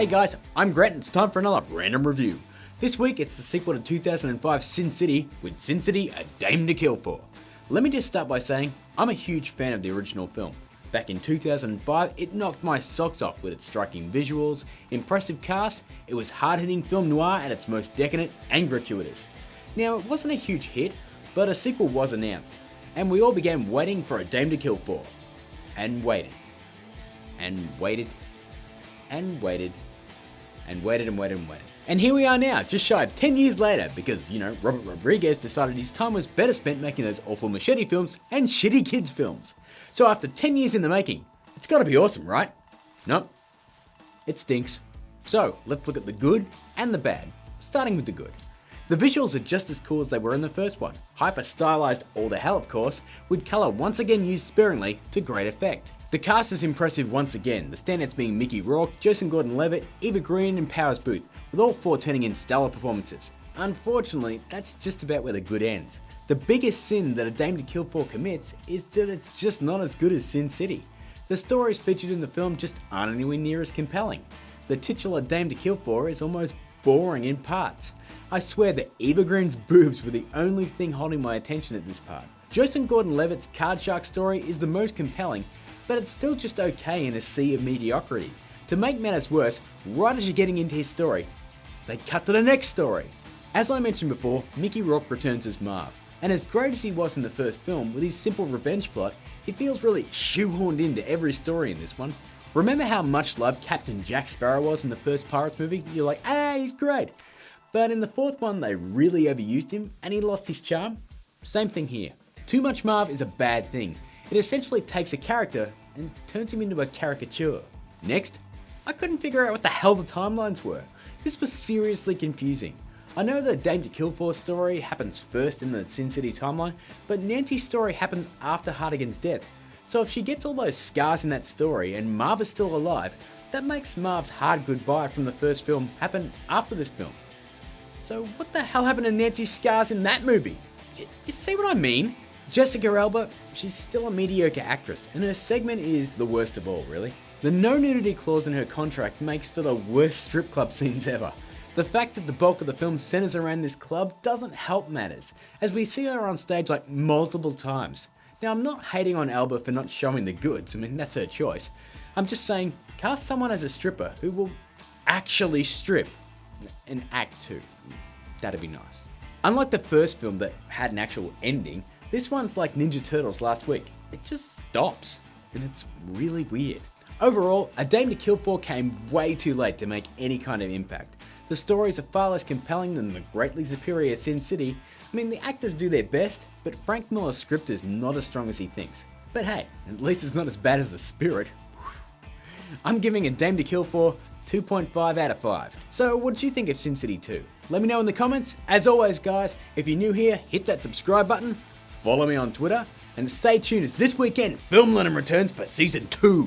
Hey guys, I'm Grant and it's time for another random review. This week it's the sequel to 2005's Sin City with Sin City: A Dame to Kill For. Let me just start by saying I'm a huge fan of the original film. Back in 2005 it knocked my socks off with its striking visuals, impressive cast, it was hard-hitting film noir at its most decadent and gratuitous. Now it wasn't a huge hit, but a sequel was announced, and we all began waiting for A Dame to Kill For. And waited. And waited. And waited. And waited and waited and waited. And here we are now, just shy of 10 years later, because, Robert Rodriguez decided his time was better spent making those awful machete films and shitty kids films. So after 10 years in the making, it's gotta be awesome, right? Nope. It stinks. So let's look at the good and the bad, starting with the good. The visuals are just as cool as they were in the first one. Hyper stylized all to hell of course, with colour once again used sparingly to great effect. The cast is impressive once again, the standouts being Mickey Rourke, Joseph Gordon-Levitt, Eva Green and Powers Booth, with all four turning in stellar performances. Unfortunately, that's just about where the good ends. The biggest sin that A Dame to Kill For commits is that it's just not as good as Sin City. The stories featured in the film just aren't anywhere near as compelling. The titular Dame to Kill For is almost boring in parts. I swear that Eva Green's boobs were the only thing holding my attention at this part. Joseph Gordon-Levitt's Card Shark story is the most compelling, but it's still just okay in a sea of mediocrity. To make matters worse, right as you're getting into his story, they cut to the next story. As I mentioned before, Mickey Rourke returns as Marv, and as great as he was in the first film with his simple revenge plot, he feels really shoehorned into every story in this one. Remember how much loved Captain Jack Sparrow was in the first Pirates movie? You're like, he's great. But in the fourth one, they really overused him and he lost his charm. Same thing here. Too much Marv is a bad thing. It essentially takes a character and turns him into a caricature. Next, I couldn't figure out what the hell the timelines were. This was seriously confusing. I know the Dame to Kill For story happens first in the Sin City timeline, but Nancy's story happens after Hartigan's death. So if she gets all those scars in that story and Marv is still alive, that makes Marv's hard goodbye from the first film happen after this film. So what the hell happened to Nancy's scars in that movie? You see what I mean? Jessica Alba, she's still a mediocre actress, and her segment is the worst of all, really. The no nudity clause in her contract makes for the worst strip club scenes ever. The fact that the bulk of the film centers around this club doesn't help matters, as we see her on stage like multiple times. Now I'm not hating on Alba for not showing the goods, I mean that's her choice. I'm just saying, cast someone as a stripper who will actually strip in Act 2. That'd be nice. Unlike the first film that had an actual ending, this one's like Ninja Turtles last week. It just stops, and it's really weird. Overall, A Dame to Kill For came way too late to make any kind of impact. The stories are far less compelling than the greatly superior Sin City. I mean, the actors do their best, but Frank Miller's script is not as strong as he thinks. But hey, at least it's not as bad as The Spirit. I'm giving A Dame to Kill For 2.5 out of 5. So what did you think of Sin City 2? Let me know in the comments. As always guys, if you're new here, hit that subscribe button, follow me on Twitter, and stay tuned as this weekend Film Learning returns for Season 2.